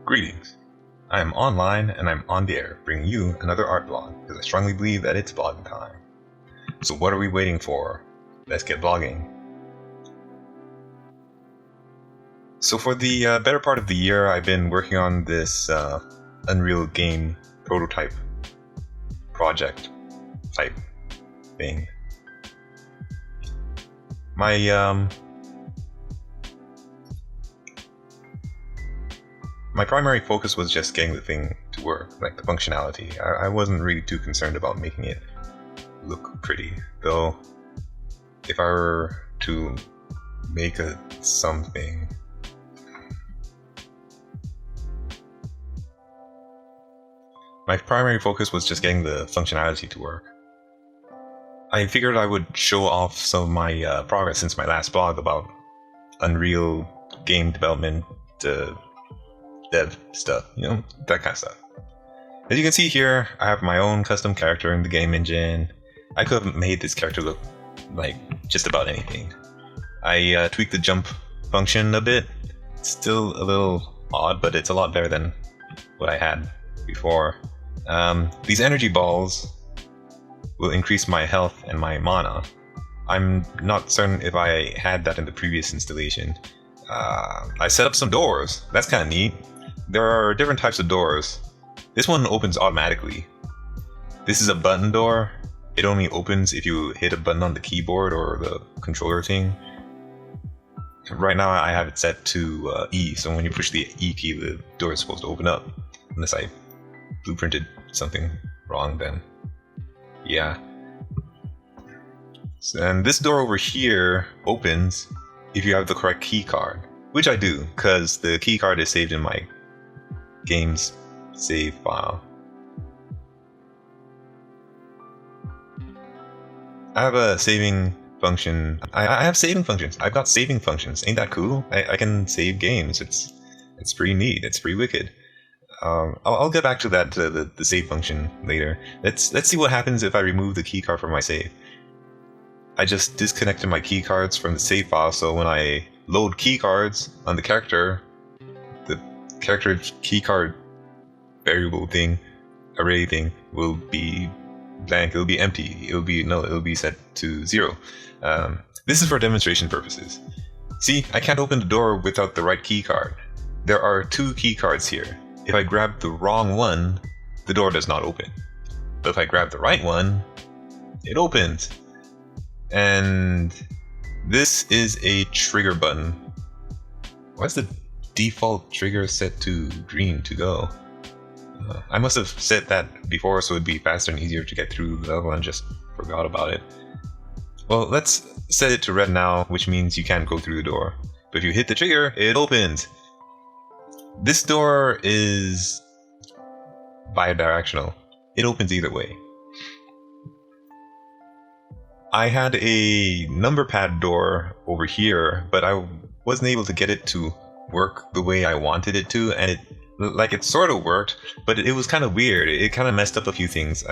Greetings. I am online and I'm on the air, bringing you another art blog, because I strongly believe that it's blogging time. So what are we waiting for? Let's get blogging. So for the better part of the year, I've been working on this Unreal game prototype project type thing. My primary focus was just getting the thing to work, like the functionality. I wasn't really too concerned about making it look pretty, though if I were to make something, my primary focus was just getting the functionality to work. I figured I would show off some of my progress since my last blog about Unreal game development, dev stuff, that kind of stuff. As you can see here, I have my own custom character in the game engine. I could have made this character look like just about anything. I tweaked the jump function a bit. It's still a little odd, but it's a lot better than what I had before. These energy balls will increase my health and my mana. I'm not certain if I had that in the previous installation. I set up some doors. That's kind of neat. There are different types of doors. This one opens automatically. This is a button door. It only opens if you hit a button on the keyboard or the controller thing. Right now I have it set to E, so when you push the E key, the door is supposed to open up. Unless I blueprinted something wrong, then yeah. And this door over here opens if you have the correct key card, which I do, because the key card is saved in my game's save file. I have a saving function. I have saving functions. I've got saving functions. Ain't that cool? I can save games. It's pretty neat. It's pretty wicked. I'll get back to that, the save function later. Let's see what happens if I remove the keycard from my save. I just disconnected my keycards from the save file, so when I load keycards on the character keycard variable thing, array thing, will be blank. It'll be empty. It'll be set to 0. This is for demonstration purposes. See, I can't open the door without the right keycard. There are 2 keycards here. If I grab the wrong one, the door does not open. But if I grab the right one, it opens. And this is a trigger button. Why is the default trigger set to green to go? I must have set that before so it'd be faster and easier to get through the level and just forgot about it. Well, let's set it to red now, which means you can't go through the door. But if you hit the trigger, it opens. This door is bidirectional. It opens either way. I had a number pad door over here, but I wasn't able to get it to work the way I wanted it to, and it sort of worked, but it was kind of weird. It kind of messed up a few things.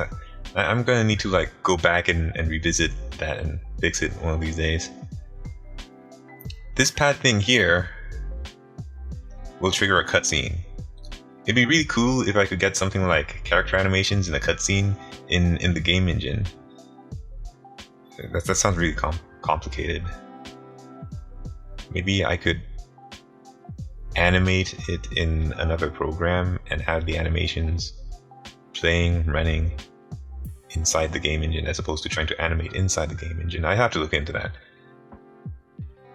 I'm gonna need to go back and revisit that and fix it one of these days. This pad thing here will trigger a cutscene. It'd be really cool if I could get something like character animations in a cutscene in the game engine. That sounds really complicated. Maybe I could animate it in another program and have the animations running inside the game engine as opposed to trying to animate inside the game engine. I have to look into that.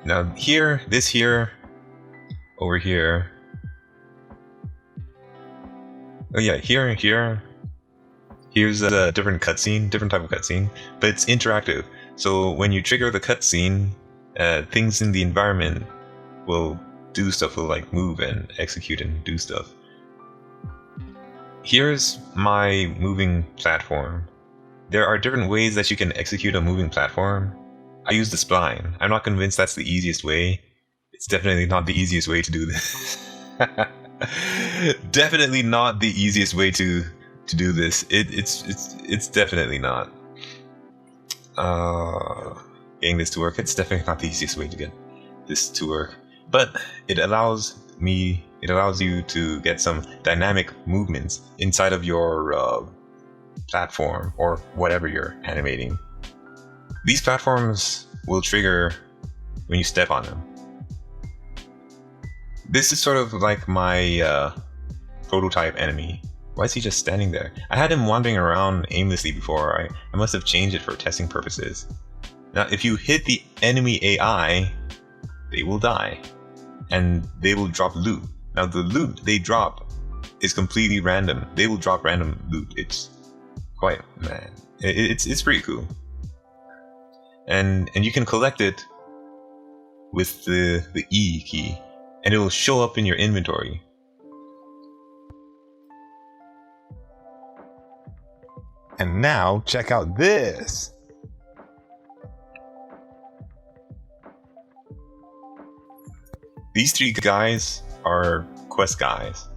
Now here, over here. Oh yeah, here's a different type of cutscene, but it's interactive. So when you trigger the cutscene, things in the environment will do stuff, will move and execute and do stuff. Here's my moving platform. There are different ways that you can execute a moving platform. I use the spline. I'm not convinced that's the easiest way. It's definitely not the easiest way to do this. Definitely not the easiest way to do this. It's definitely not. Getting this to work, it's definitely not the easiest way to get this to work. But it allows you to get some dynamic movements inside of your platform or whatever you're animating. These platforms will trigger when you step on them. This is sort of like my prototype enemy. Why is he just standing there? I had him wandering around aimlessly before. I must have changed it for testing purposes. Now, if you hit the enemy AI, they will die, and they will drop loot. Now, the loot they drop is completely random. They will drop random loot. It's quite, man, it's pretty cool. And you can collect it with the E key, and it will show up in your inventory. And now check out this. These three guys are quest guys.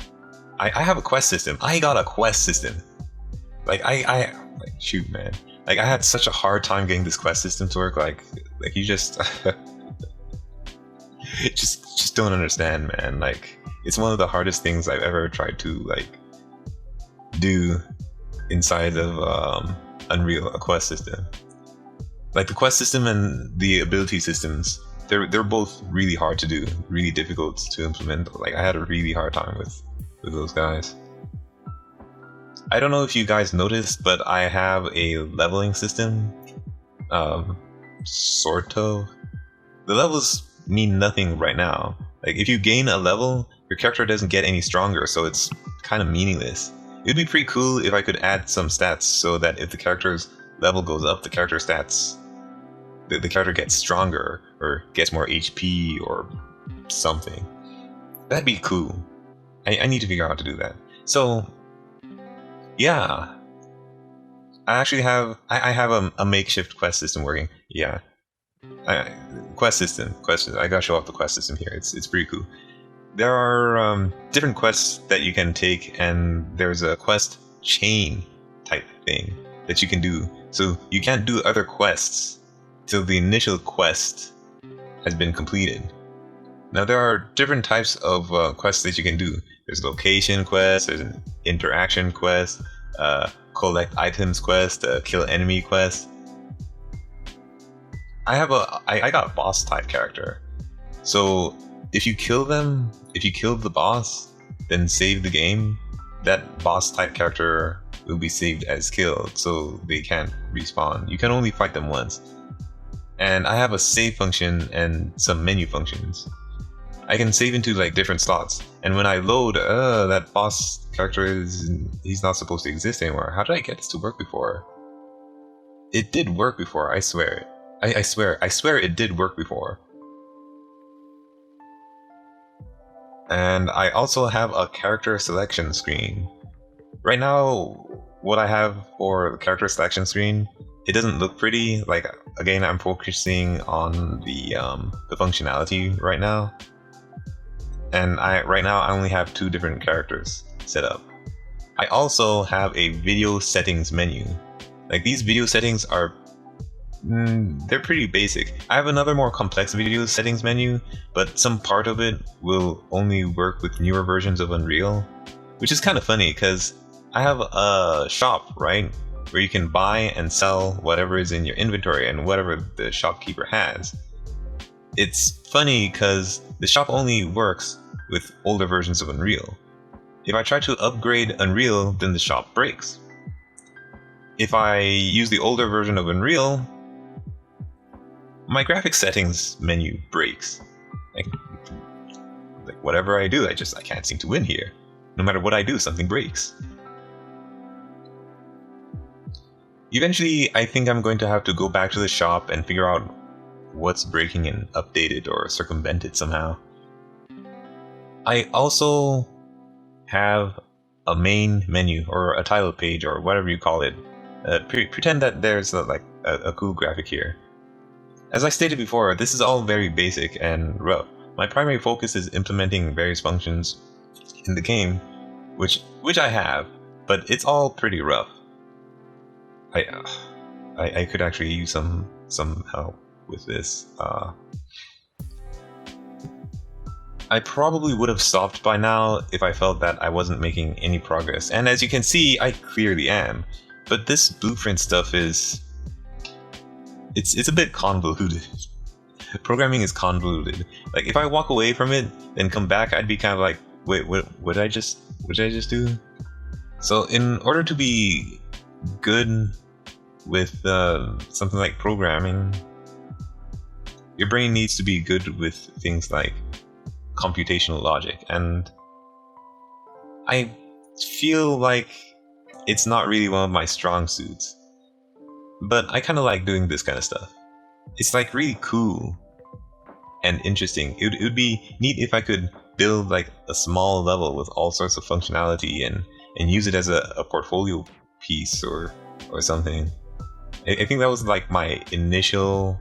I have a quest system. I got a quest system. Like shoot, man. Like I had such a hard time getting this quest system to work. Like you just just don't understand, man. Like it's one of the hardest things I've ever tried to like do inside of Unreal, a quest system. Like the quest system and the ability systems, they're both really hard to do, really difficult to implement. Like I had a really hard time with those guys. I don't know if you guys noticed, but I have a leveling system. Sort of. The levels mean nothing right now. Like if you gain a level, your character doesn't get any stronger, so it's kind of meaningless. It'd be pretty cool if I could add some stats so that if the character's level goes up, the character stats, the character gets stronger or gets more HP or something. That'd be cool. I need to figure out how to do that. So yeah, I actually have a makeshift quest system working. Yeah, quest system. I gotta show off the quest system here. It's pretty cool. There are different quests that you can take, and there's a quest chain type thing that you can do. So you can't do other quests till the initial quest has been completed. Now there are different types of quests that you can do. There's location quest, there's an interaction quest, collect items quest, kill enemy quest. I got a boss type character. So if you kill the boss, then save the game, that boss type character will be saved as killed, so they can't respawn. You can only fight them once. And I have a save function and some menu functions. I can save into like different slots, and when I load, that boss character he's not supposed to exist anymore. How did I get this to work before? It did work before, I swear. I swear it did work before. And I also have a character selection screen. Right now, what I have for the character selection screen, it doesn't look pretty. Like again, I'm focusing on the functionality right now. And right now I only have 2 different characters set up. I also have a video settings menu. Like these video settings are they're pretty basic. I have another more complex video settings menu, but some part of it will only work with newer versions of Unreal, which is kind of funny because I have a shop, right, where you can buy and sell whatever is in your inventory and whatever the shopkeeper has. It's funny because the shop only works with older versions of Unreal. If I try to upgrade Unreal, then the shop breaks. If I use the older version of Unreal, my graphics settings menu breaks. Like whatever I do, I can't seem to win here. No matter what I do, something breaks. Eventually, I think I'm going to have to go back to the shop and figure out what's breaking and update it or circumvent it somehow. I also have a main menu or a title page or whatever you call it. Pretend that there's a cool graphic here. As I stated before, this is all very basic and rough. My primary focus is implementing various functions in the game, which I have, but it's all pretty rough. I could actually use some help with this. I probably would have stopped by now if I felt that I wasn't making any progress. And as you can see, I clearly am. But this blueprint stuff is... It's a bit convoluted. Programming is convoluted. Like, if I walk away from it, then come back, I'd be kind of like, wait, what did I just do? So in order to be good with something like programming, your brain needs to be good with things like computational logic, and I feel like it's not really one of my strong suits. But I kind of like doing this kind of stuff. It's like really cool and interesting. It would be neat if I could build like a small level with all sorts of functionality and use it as a portfolio piece or something. I think that was like my initial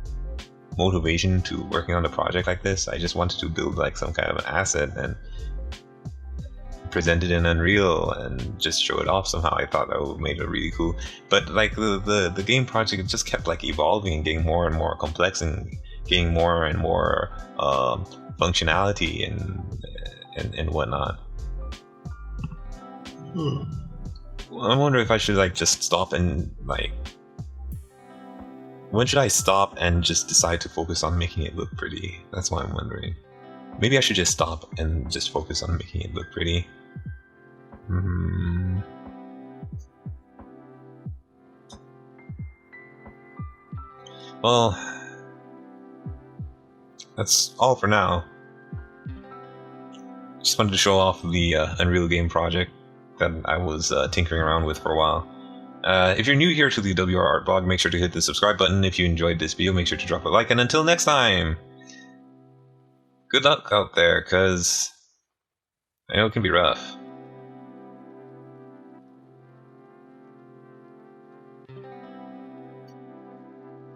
motivation to working on a project like this. I just wanted to build like some kind of an asset and present it in Unreal and just show it off somehow. I thought that would make it really cool. But like the game project, it just kept like evolving and getting more and more complex and getting more and more functionality and whatnot. I wonder if I should like just stop and like, when should I stop and just decide to focus on making it look pretty? That's what I'm wondering. Maybe I should just stop and just focus on making it look pretty. Well, that's all for now. Just wanted to show off the Unreal game project that I was tinkering around with for a while. If you're new here to the WRArtBlog, make sure to hit the subscribe button. If you enjoyed this video, make sure to drop a like, and until next time, good luck out there, cause I know it can be rough.